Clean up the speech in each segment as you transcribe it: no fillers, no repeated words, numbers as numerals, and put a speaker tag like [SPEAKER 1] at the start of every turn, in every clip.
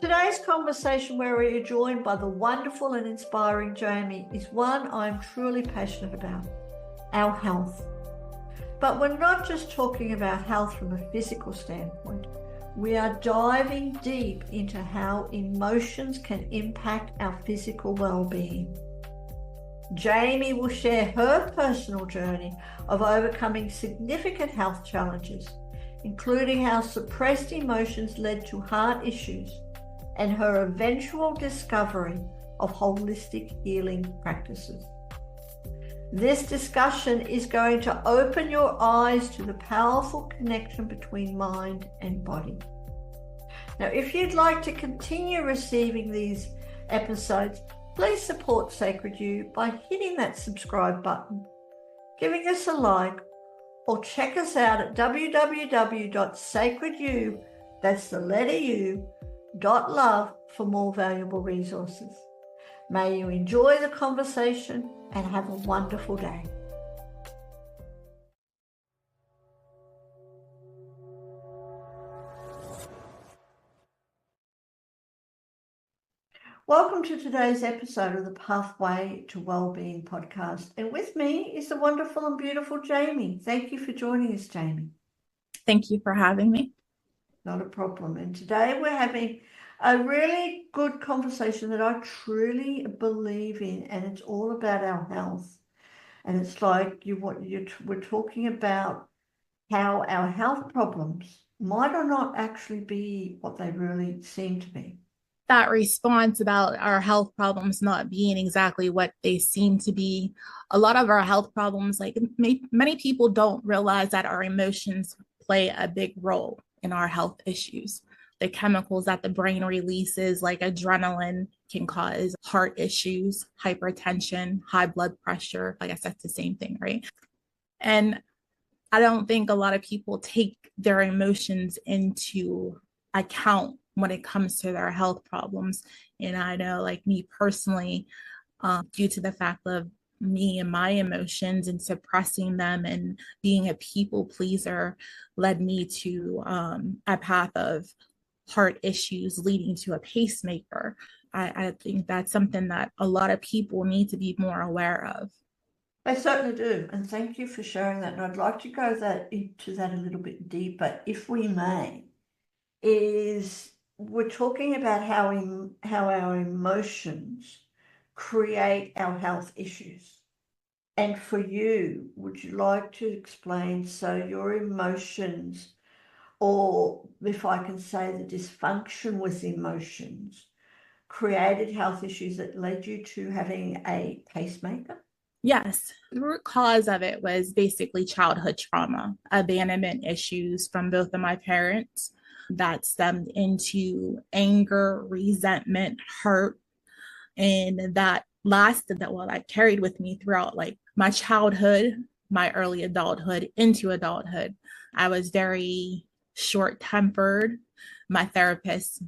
[SPEAKER 1] Today's conversation, where we are joined by the wonderful and inspiring Jame, is one I'm truly passionate about: our health. But we're not just talking about health from a physical standpoint. We are diving deep into how emotions can impact our physical well-being. Jame will share her personal journey of overcoming significant health challenges, including how suppressed emotions led to heart issues and her eventual discovery of holistic healing practices. This discussion is going to open your eyes to the powerful connection between mind and body. Now, if you'd like to continue receiving these episodes, please support Sacred You by hitting that subscribe button, giving us a like, or check us out at www.sacredu, that's the letter U, .love for more valuable resources. May you enjoy the conversation and have a wonderful day. Welcome to today's episode of the Pathway to Wellbeing podcast. And with me is the wonderful and beautiful Jame. Thank you for joining us, Jame.
[SPEAKER 2] Thank you for having me.
[SPEAKER 1] Not a problem. And today we're having a really good conversation that I truly believe in, and it's all about our health. And it's like we're talking about how our health problems might or not actually be what they really seem to be.
[SPEAKER 2] That response about our health problems not being exactly what they seem to be, a lot of our health problems, like many people don't realize that our emotions play a big role in our health issues. The chemicals that the brain releases, like adrenaline, can cause heart issues, hypertension, high blood pressure. Like I said, it's the same thing, right? And I don't think a lot of people take their emotions into account when it comes to their health problems. And I know, like me personally, due to the fact of me and my emotions and suppressing them and being a people pleaser, led me to a path of heart issues leading to a pacemaker. I think that's something that a lot of people need to be more aware of.
[SPEAKER 1] I certainly do. And thank you for sharing that. And I'd like to go into that a little bit deeper, if we may. We're talking about how our emotions create our health issues. And for you, would you like to explain, so your emotions, or if I can say the dysfunction with emotions, created health issues that led you to having a pacemaker?
[SPEAKER 2] Yes, the root cause of it was basically childhood trauma, abandonment issues from both of my parents that stemmed into anger, resentment, hurt, and that carried with me throughout like my childhood, my early adulthood, into adulthood. I was very short-tempered. My therapist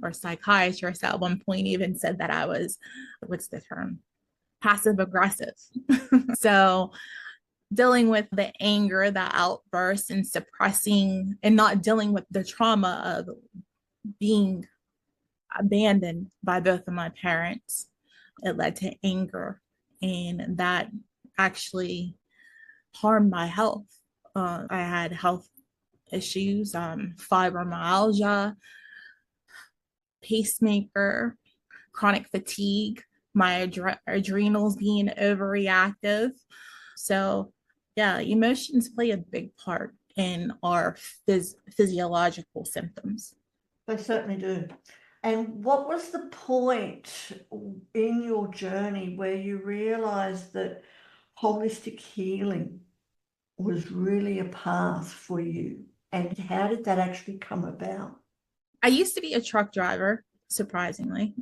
[SPEAKER 2] or psychiatrist at one point even said that I was, what's the term? Passive aggressive. So dealing with the anger, the outbursts, and suppressing and not dealing with the trauma of being abandoned by both of my parents, it led to anger, and that actually harmed my health. I had health issues, fibromyalgia, pacemaker, chronic fatigue, my adrenals being overreactive. So yeah, emotions play a big part in our physiological symptoms.
[SPEAKER 1] They certainly do. And what was the point in your journey where you realized that holistic healing was really a path for you? And how did that actually come about?
[SPEAKER 2] I used to be a truck driver, surprisingly,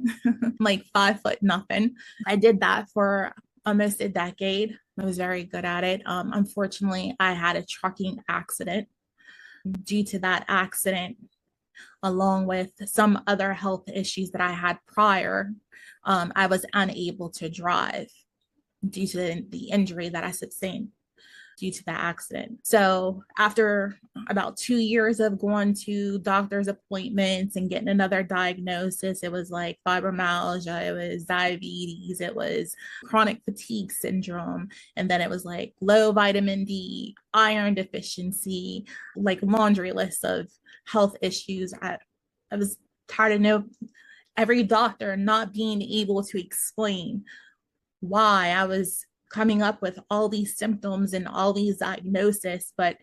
[SPEAKER 2] like 5 foot nothing. I did that for almost a decade. I was very good at it. Unfortunately, I had a trucking accident. Due to that accident, along with some other health issues that I had prior, I was unable to drive due to the injury that I sustained. due to the accident. So after about 2 years of going to doctor's appointments and getting another diagnosis, it was like fibromyalgia, it was diabetes, it was chronic fatigue syndrome, and then it was like low vitamin D, iron deficiency, like laundry list of health issues. I was tired of every doctor not being able to explain why I was coming up with all these symptoms and all these diagnoses, but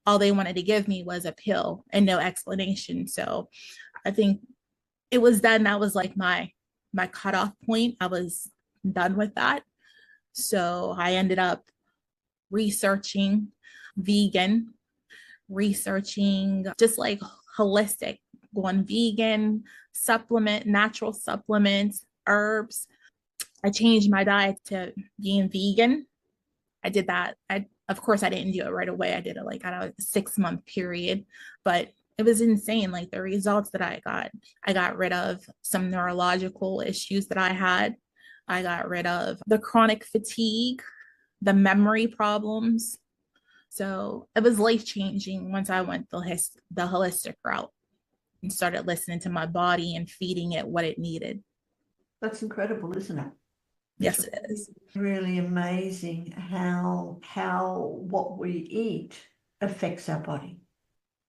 [SPEAKER 2] all they wanted to give me was a pill and no explanation. So I think it was then that was like my cutoff point. I was done with that. So I ended up researching vegan, researching just like holistic, going vegan, natural supplements, herbs. I changed my diet to being vegan. I did that. Of course, I didn't do it right away. I did it like at a 6-month period, but it was insane. Like the results that I got rid of some neurological issues that I had. I got rid of the chronic fatigue, the memory problems. So it was life changing once I went the holistic route and started listening to my body and feeding it what it needed.
[SPEAKER 1] That's incredible, isn't it?
[SPEAKER 2] Yes, it is.
[SPEAKER 1] Really amazing how what we eat affects our body.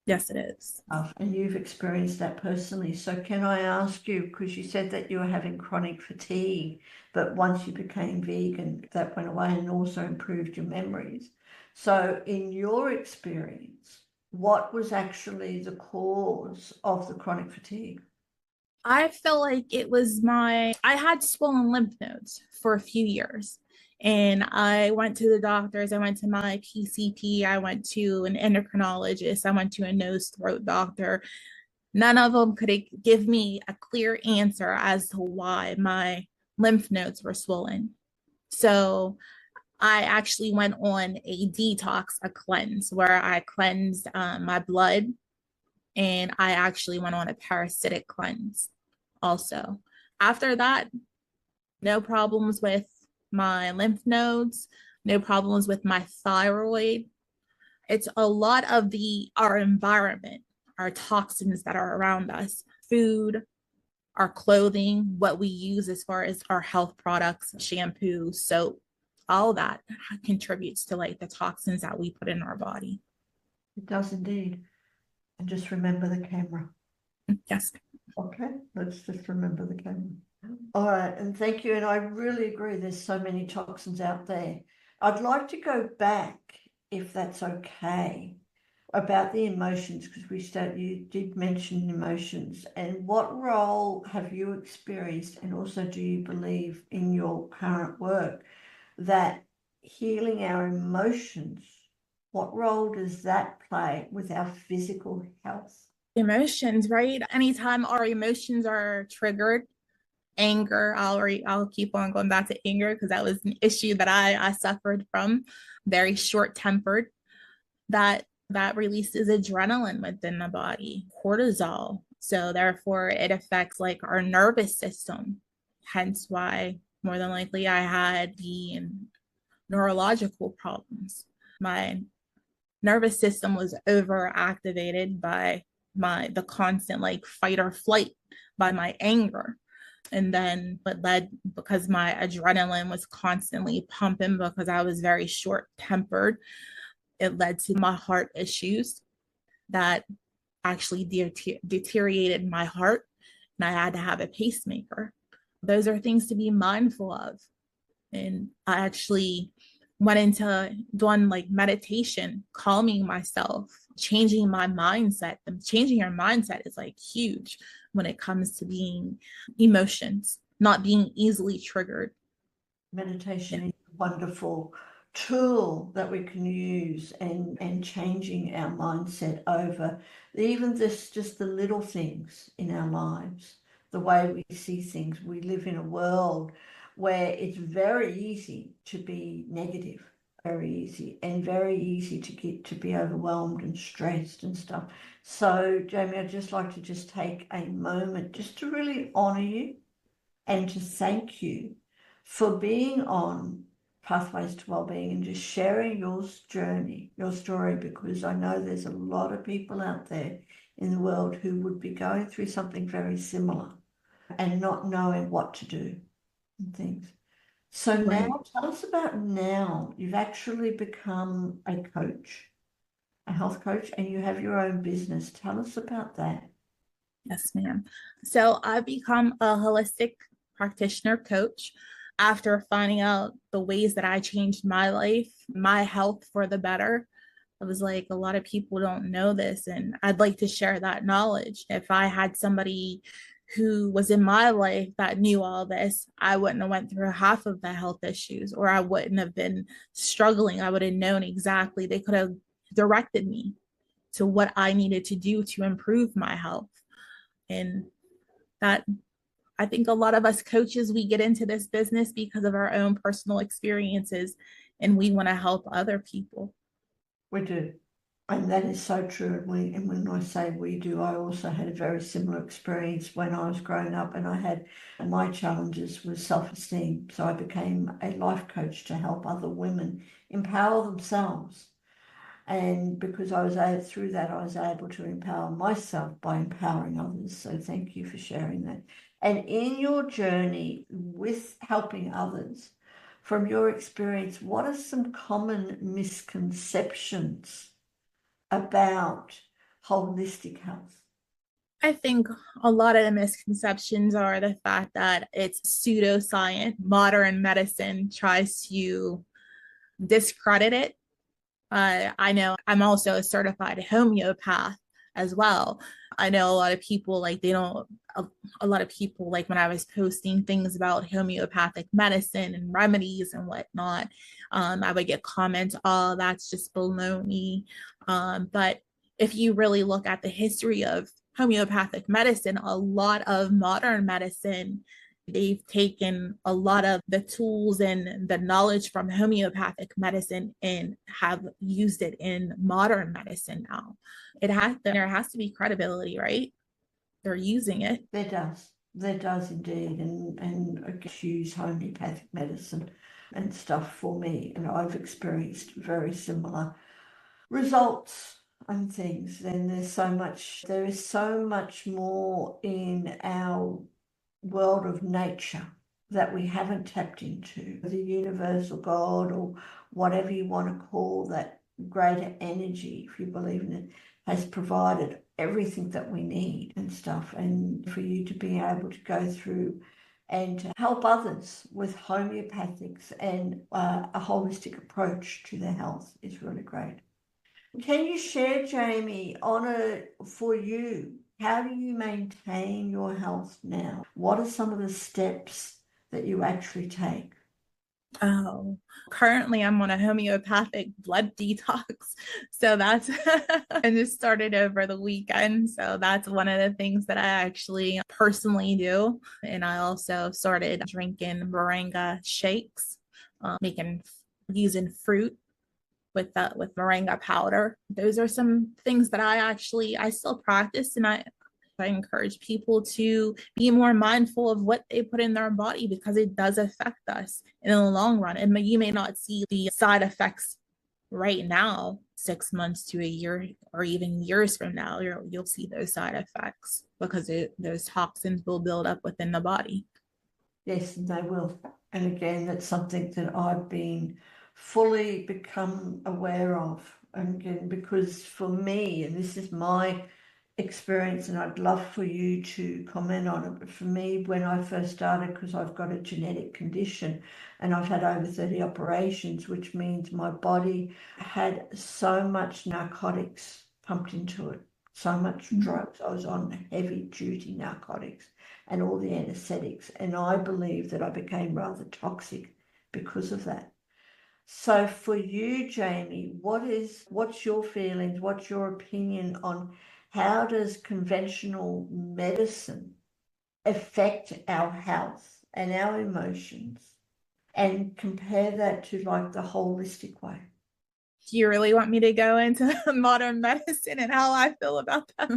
[SPEAKER 2] Yes, it is.
[SPEAKER 1] And you've experienced that personally. So can I ask you, because you said that you were having chronic fatigue, but once you became vegan, that went away and also improved your memories. So in your experience, what was actually the cause of the chronic fatigue?
[SPEAKER 2] I felt like it was I had swollen lymph nodes for a few years. And I went to the doctors. I went to my PCP. I went to an endocrinologist. I went to a nose throat doctor. None of them could give me a clear answer as to why my lymph nodes were swollen. So I actually went on a detox, a cleanse, where I cleansed my blood, and I actually went on a parasitic cleanse also. After that, no problems with my lymph nodes, no problems with my thyroid. It's a lot of our environment, our toxins that are around us, food, our clothing, what we use as far as our health products, shampoo, soap, all that contributes to like the toxins that we put in our body.
[SPEAKER 1] It does indeed. And just remember the camera.
[SPEAKER 2] Yes.
[SPEAKER 1] Okay, let's just remember the camera. All right, and thank you. And I really agree, there's so many toxins out there. I'd like to go back, if that's okay, about the emotions, because you did mention emotions. And what role have you experienced, and also do you believe in your current work that healing our emotions, what role does that play with our physical health?
[SPEAKER 2] Emotions, right? Anytime our emotions are triggered, anger, I'll keep on going back to anger because that was an issue that I suffered from, very short-tempered. That releases adrenaline within the body, cortisol. So therefore it affects like our nervous system. Hence why more than likely I had the neurological problems. My nervous system was overactivated by the constant like fight or flight, by my anger. And then what led, because my adrenaline was constantly pumping because I was very short tempered, it led to my heart issues that actually deteriorated my heart, and I had to have a pacemaker. Those are things to be mindful of. And I actually went into doing like meditation, calming myself, changing my mindset. And changing your mindset is like huge when it comes to being emotions, not being easily triggered.
[SPEAKER 1] Meditation is a wonderful tool that we can use, and changing our mindset over even just the little things in our lives, the way we see things. We live in a world where it's very easy to be negative, very easy, and very easy to be overwhelmed and stressed and stuff. So Jame, I'd just like to just take a moment just to really honor you and to thank you for being on Pathways to Wellbeing and just sharing your journey, your story, because I know there's a lot of people out there in the world who would be going through something very similar and not knowing what to do and things. So
[SPEAKER 2] Right.
[SPEAKER 1] now, tell us about now. You've actually become a coach, a health coach, and you have your own business. Tell us about that.
[SPEAKER 2] Yes, ma'am. So I've become a holistic practitioner coach after finding out the ways that I changed my life, my health for the better. I was like, a lot of people don't know this, and I'd like to share that knowledge. If I had somebody who was in my life that knew all this, I wouldn't have went through half of the health issues, or I wouldn't have been struggling. I would have known exactly. They could have directed me to what I needed to do to improve my health. And that, I think a lot of us coaches, we get into this business because of our own personal experiences, and we want to help other people.
[SPEAKER 1] We do. And that is so true. And when I say we do, I also had a very similar experience when I was growing up, and I had my challenges with self-esteem. So I became a life coach to help other women empower themselves. And because through that, I was able to empower myself by empowering others. So thank you for sharing that. And in your journey with helping others, from your experience, what are some common misconceptions about holistic health?
[SPEAKER 2] I think a lot of the misconceptions are the fact that it's pseudoscience. Modern medicine tries to discredit it. I know I'm also a certified homeopath as well. I know a lot of people like they don't, a lot of people like when I was posting things about homeopathic medicine and remedies and whatnot, I would get comments, oh, that's just baloney. But if you really look at the history of homeopathic medicine, a lot of modern medicine, they've taken a lot of the tools and the knowledge from homeopathic medicine and have used it in modern medicine now. There has to be credibility, right? They're using it.
[SPEAKER 1] There does indeed. And I guess use homeopathic medicine and stuff for me. And I've experienced very similar results and things. And there is so much more in our world of nature that we haven't tapped into. The universal God, or whatever you want to call that greater energy, if you believe in it, has provided everything that we need and stuff. And for you to be able to go through and to help others with homeopathics and a holistic approach to their health is really great. Can you share, Jame, for you, how do you maintain your health now? What are some of the steps that you actually take?
[SPEAKER 2] Oh, currently I'm on a homeopathic blood detox. So that's, I just started over the weekend. So that's one of the things that I actually personally do. And I also started drinking moringa shakes, making, using fruit with moringa powder. Those are some things that I still practice, and I encourage people to be more mindful of what they put in their body because it does affect us in the long run. And you may not see the side effects right now, 6 months to a year, or even years from now, you'll see those side effects because those toxins will build up within the body.
[SPEAKER 1] Yes, they will. And again, that's something that I've been fully become aware of. And again, because for me, and this is my experience, and I'd love for you to comment on it, but for me, when I first started, because I've got a genetic condition and I've had over 30 operations, which means my body had so much narcotics pumped into it, so much drugs. I was on heavy duty narcotics and all the anesthetics. And I believe that I became rather toxic because of that. So for you, Jame, what's your feelings? What's your opinion on how does conventional medicine affect our health and our emotions? And compare that to like the holistic way.
[SPEAKER 2] Do you really want me to go into modern medicine and how I feel about that?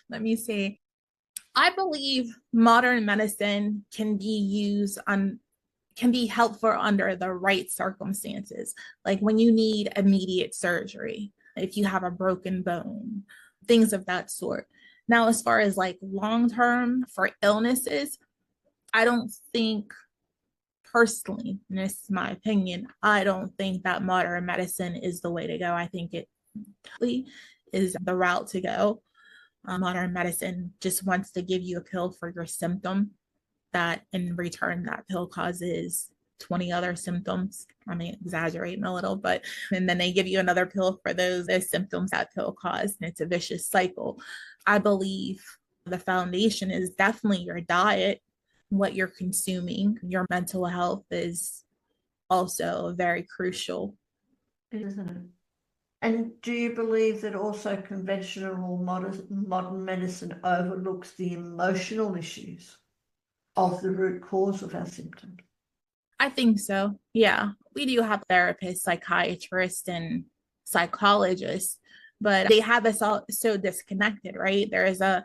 [SPEAKER 2] Let me see. I believe modern medicine can be used on can be helpful under the right circumstances, like when you need immediate surgery, if you have a broken bone, things of that sort. Now, as far as like long term for illnesses, I don't think personally, and this is my opinion, I don't think that modern medicine is the way to go. I think it is the route to go. Modern medicine just wants to give you a pill for your symptom, that in return, that pill causes 20 other symptoms. I mean, exaggerating a little, but and then they give you another pill for those symptoms that pill caused, and it's a vicious cycle. I believe the foundation is definitely your diet, what you're consuming. Your mental health is also very crucial.
[SPEAKER 1] Isn't it? And do you believe that also conventional or modern medicine overlooks the emotional issues of the root cause of our symptoms?
[SPEAKER 2] I think so. Yeah. We do have therapists, psychiatrists, and psychologists, but they have us all so disconnected, right? There's a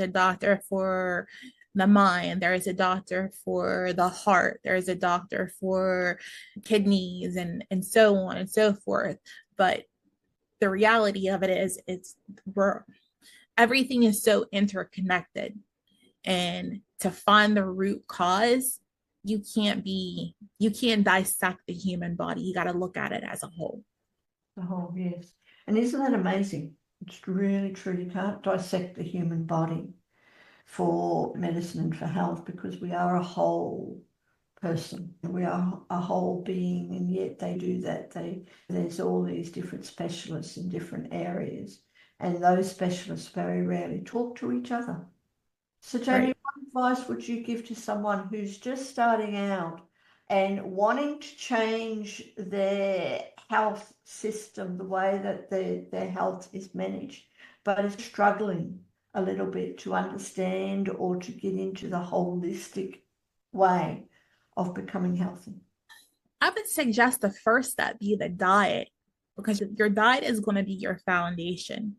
[SPEAKER 2] doctor for the mind, there is a doctor for the heart, there is a doctor for kidneys, and so on and so forth. But the reality of it is everything is so interconnected. And to find the root cause, you can't dissect the human body. You got to look at it as a whole.
[SPEAKER 1] Oh, yes. And isn't that amazing? It's really true. You can't dissect the human body for medicine and for health, because we are a whole person. We are a whole being, and yet they do that. There's all these different specialists in different areas, and those specialists very rarely talk to each other. So, Jamie,
[SPEAKER 2] Right.
[SPEAKER 1] what advice would you give to someone who's just starting out and wanting to change their health system, the way that their health is managed, but is struggling a little bit to understand or to get into the holistic way of becoming healthy?
[SPEAKER 2] I would suggest the first step be the diet, because your diet is going to be your foundation.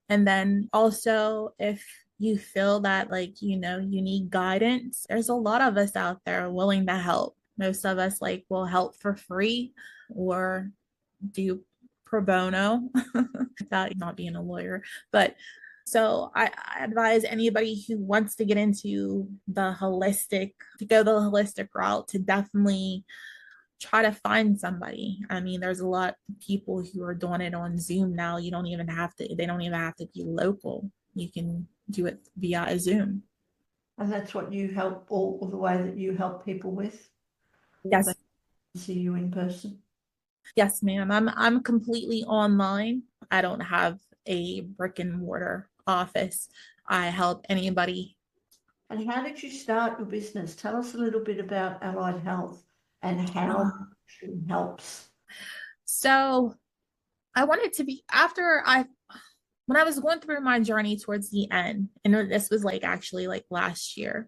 [SPEAKER 2] And then also, if you feel that, like, you need guidance, there's a lot of us out there willing to help. Most of us will help for free or do pro bono without not being a lawyer. But so I advise anybody who wants to get into to go the holistic route, to definitely try to find somebody. I mean, there's a lot of people who are doing it on Zoom now. They don't even have to be local. You can do it via Zoom.
[SPEAKER 1] And that's what you help, or the way that you help people with?
[SPEAKER 2] Yes.
[SPEAKER 1] They see you in person?
[SPEAKER 2] Yes, ma'am. I'm completely online. I don't have a brick and mortar office. I help anybody.
[SPEAKER 1] And how did you start your business? Tell us a little bit about Allied Health and how it helps.
[SPEAKER 2] So I wanted to be when I was going through my journey towards the end, and this was actually last year.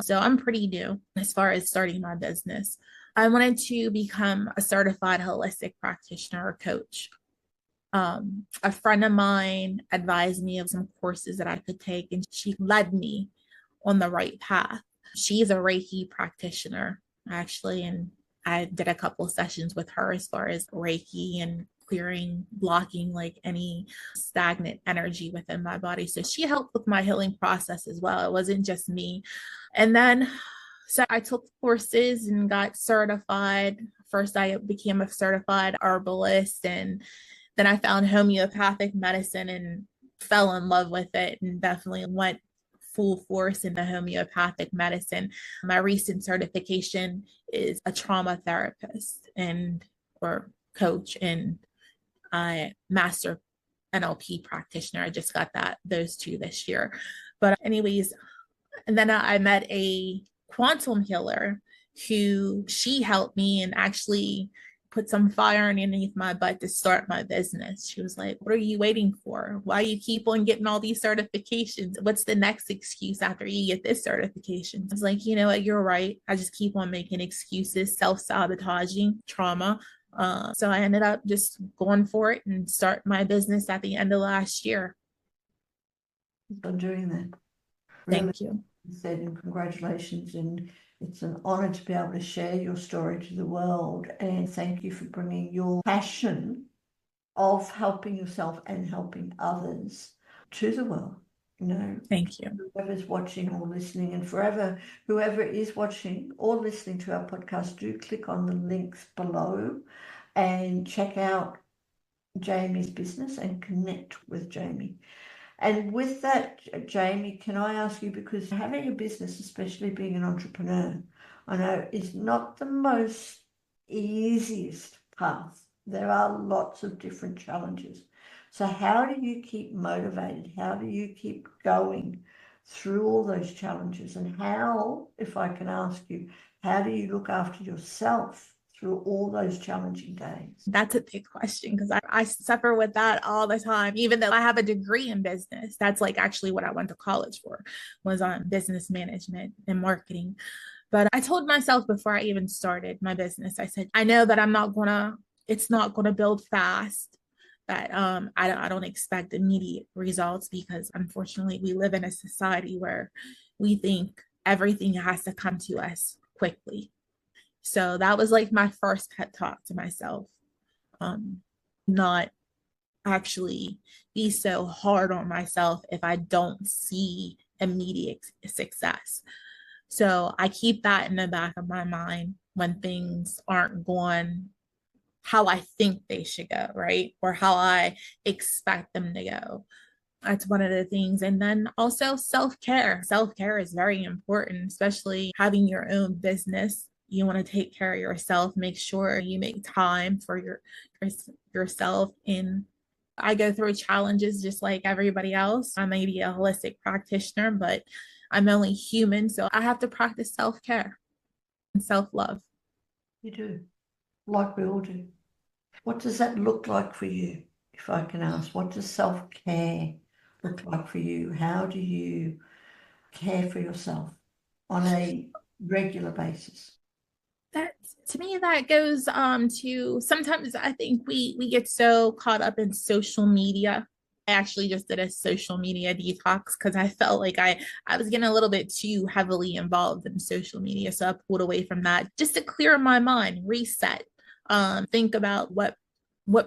[SPEAKER 2] So I'm pretty new as far as starting my business. I wanted to become a certified holistic practitioner or coach. A friend of mine advised me of some courses that I could take, and she led me on the right path. She's a Reiki practitioner, actually, and I did a couple of sessions with her as far as Reiki and clearing, blocking any stagnant energy within my body. So she helped with my healing process as well. It wasn't just me. And then, so I took courses and got certified. First, I became a certified herbalist, and then I found homeopathic medicine and fell in love with it, and definitely went full force into homeopathic medicine. My recent certification is a trauma therapist or coach, and I master NLP practitioner. I just got those two this year. But anyways, and then I met a quantum healer she helped me and actually put some fire underneath my butt to start my business. She was like, "What are you waiting for? Why you keep on getting all these certifications? What's the next excuse after you get this certification?" I was like, "You know what? You're right. I just keep on making excuses, self-sabotaging, trauma." So I ended up just going for it and start my business at the end of last year.
[SPEAKER 1] I'm doing that. Really.
[SPEAKER 2] Thank you.
[SPEAKER 1] said, and congratulations, and it's an honor to be able to share your story to the world. And thank you for bringing your passion of helping yourself and helping others to the world.
[SPEAKER 2] Thank you.
[SPEAKER 1] Whoever's watching or listening, and whoever is watching or listening to our podcast, do click on the links below and check out Jame's business and connect with Jame. And with that, Jame, can I ask you, because having a business, especially being an entrepreneur, I know is not the most easiest path. There are lots of different challenges. So how do you keep motivated? How do you keep going through all those challenges? And how, if I can ask you, how do you look after yourself through all those challenging days?
[SPEAKER 2] That's a big question, because I suffer with that all the time. Even though I have a degree in business, that's like actually what I went to college for, was on business management and marketing. But I told myself before I even started my business, I said, I know that it's not gonna build fast, that I don't expect immediate results, because unfortunately we live in a society where we think everything has to come to us quickly. So that was like my first pep talk to myself. Not actually be so hard on myself if I don't see immediate success. So I keep that in the back of my mind when things aren't going how I think they should go, right? Or how I expect them to go. That's one of the things. And then also self-care. Self-care is very important, especially having your own business. You want to take care of yourself, make sure you make time for yourself. And I go through challenges just like everybody else. I may be a holistic practitioner, but I'm only human. So I have to practice self-care and self-love.
[SPEAKER 1] You do, like we all do. What does that look like for you? If I can ask, what does self-care look like for you? How do you care for yourself on a regular basis?
[SPEAKER 2] That, to me, that goes to, sometimes I think we get so caught up in social media. I actually just did a social media detox because I felt like I was getting a little bit too heavily involved in social media. So I pulled away from that just to clear my mind, reset, think about what were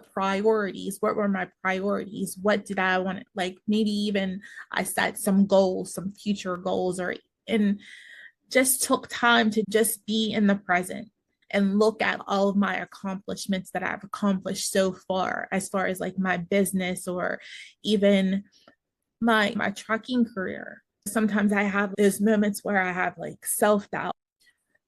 [SPEAKER 2] my priorities, what did I want, like maybe even I set some goals, some future goals, or and just took time to just be in the present and look at all of my accomplishments that I've accomplished so far, as far as like my business or even my trucking career. Sometimes I have those moments where I have like self-doubt.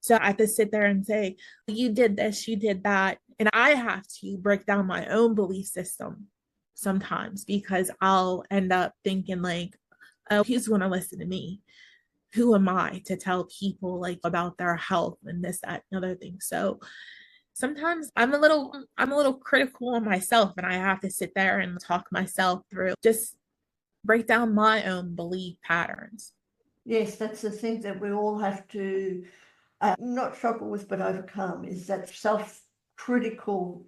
[SPEAKER 2] So I have to sit there and say, you did this, you did that. And I have to break down my own belief system sometimes, because I'll end up thinking like, oh, who's going to listen to me? Who am I to tell people like about their health and this, that, and other thing? So sometimes I'm a little critical of myself, and I have to sit there and talk myself through, just break down my own belief patterns.
[SPEAKER 1] Yes, that's the thing that we all have to not struggle with, but overcome, is that self-critical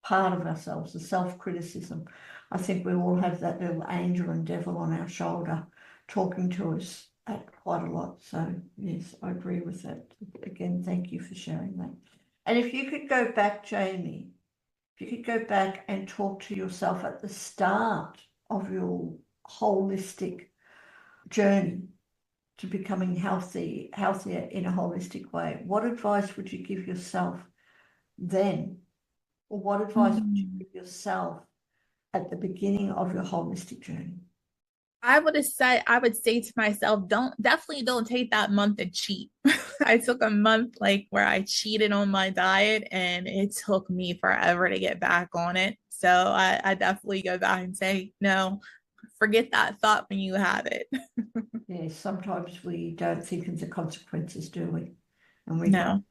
[SPEAKER 1] part of ourselves, the self-criticism. I think we all have that little angel and devil on our shoulder talking to us quite a lot. So yes, I agree with that. Again, thank you for sharing that. And if you could go back, Jame, if you could go back and talk to yourself at the start of your holistic journey to becoming healthier in a holistic way, what advice would you give yourself then? Or what advice would you give yourself at the beginning of your holistic journey?
[SPEAKER 2] I would say to myself, definitely don't take that month and cheat. I took a month like where I cheated on my diet, and it took me forever to get back on it. So I definitely go back and say, no, forget that thought when you have it.
[SPEAKER 1] Yes, sometimes we don't think of the consequences, do we? And
[SPEAKER 2] No.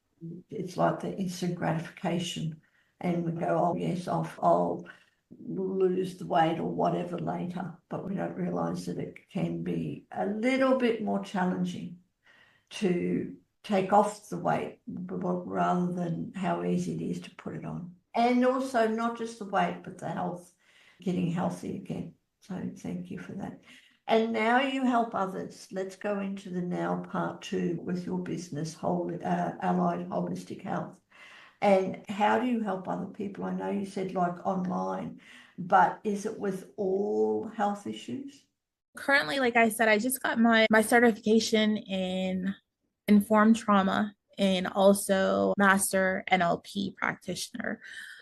[SPEAKER 1] it's like the instant gratification, and we go, oh yes, I'll lose the weight or whatever later, but we don't realize that it can be a little bit more challenging to take off the weight rather than how easy it is to put it on. And also not just the weight, but the health, getting healthy again. So thank you for that. And now you help others. Let's go into the now part 2 with your business, Allied Holistic Health. And how do you help other people? I know you said like online, but is it with all health issues?
[SPEAKER 2] Currently, like I said, I just got my certification in informed trauma and also master NLP practitioner.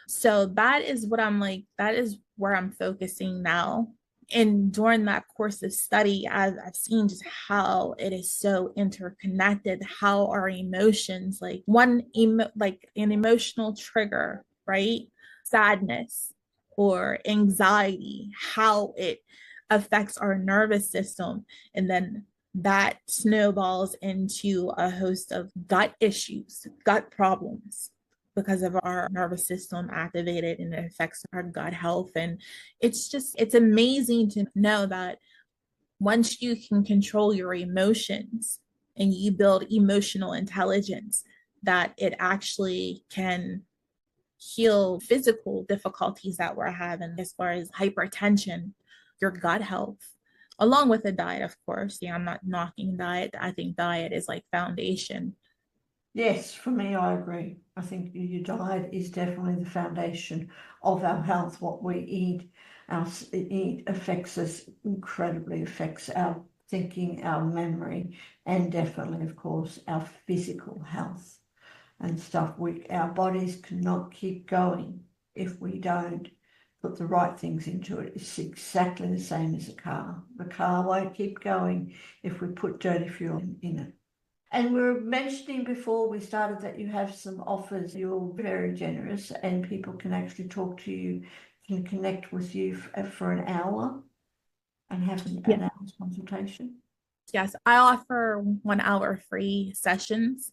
[SPEAKER 2] So that is what that is where I'm focusing now. And during that course of study, I've seen just how it is so interconnected, how our emotions, like like an emotional trigger, right? Sadness or anxiety, how it affects our nervous system. And then that snowballs into a host of gut issues, gut problems, because of our nervous system activated, and it affects our gut health. And it's amazing to know that once you can control your emotions and you build emotional intelligence, that it actually can heal physical difficulties that we're having as far as hypertension, your gut health, along with the diet, of course. Yeah, I'm not knocking diet. I think diet is like foundation.
[SPEAKER 1] Yes, for me, I agree. I think your diet is definitely the foundation of our health. What we eat, affects us incredibly, affects our thinking, our memory, and definitely, of course, our physical health and stuff. Our bodies cannot keep going if we don't put the right things into it. It's exactly the same as a car. The car won't keep going if we put dirty fuel in it. And we were mentioning before we started that you have some offers. You're very generous, and people can actually talk to you, can connect with you for an hour and have an hour's consultation.
[SPEAKER 2] Yes, I offer 1 hour free sessions.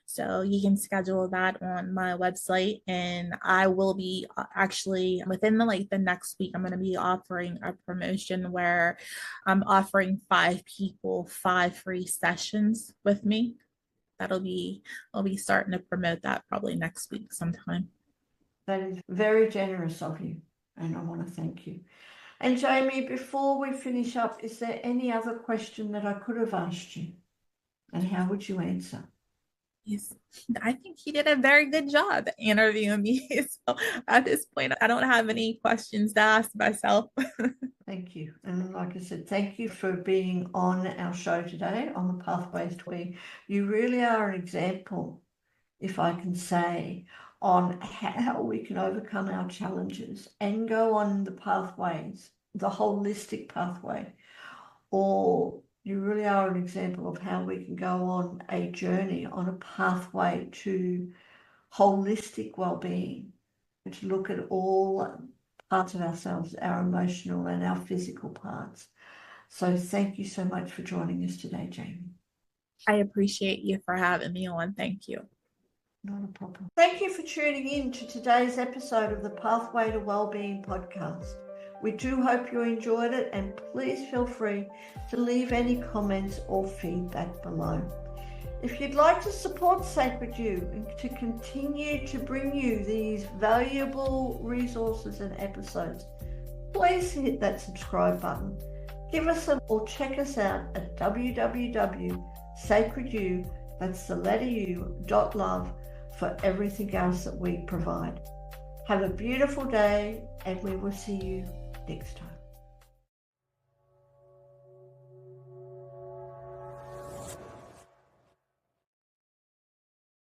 [SPEAKER 2] So you can schedule that on my website, and I will be actually within the next week, I'm going to be offering a promotion where I'm offering 5 people 5 free sessions with me. I'll be starting to promote that probably next week sometime.
[SPEAKER 1] That is very generous of you, and I want to thank you. And Jame, before we finish up, is there any other question that I could have asked you? And how would you answer?
[SPEAKER 2] Yes, I think he did a very good job interviewing me. So at this point, I don't have any questions to ask myself.
[SPEAKER 1] Thank you. And like I said, thank you for being on our show today on the Pathways to Be. You really are an example, if I can say, on how we can overcome our challenges and go on the pathways, the holistic pathway. Or you really are an example of how we can go on a journey, on a pathway to holistic well-being, to look at all parts of ourselves, our emotional and our physical parts. So thank you so much for joining us today, Jame.
[SPEAKER 2] I appreciate you for having me on. Thank you.
[SPEAKER 1] Not a problem. Thank you for tuning in to today's episode of the Pathway to Wellbeing podcast. We do hope you enjoyed it, and please feel free to leave any comments or feedback below. If you'd like to support Sacred You and to continue to bring you these valuable resources and episodes, please hit that subscribe button. Give us or check us out at www.sacredyou, that's the letter U.love, for everything else that we provide. Have a beautiful day, and we will see you next time.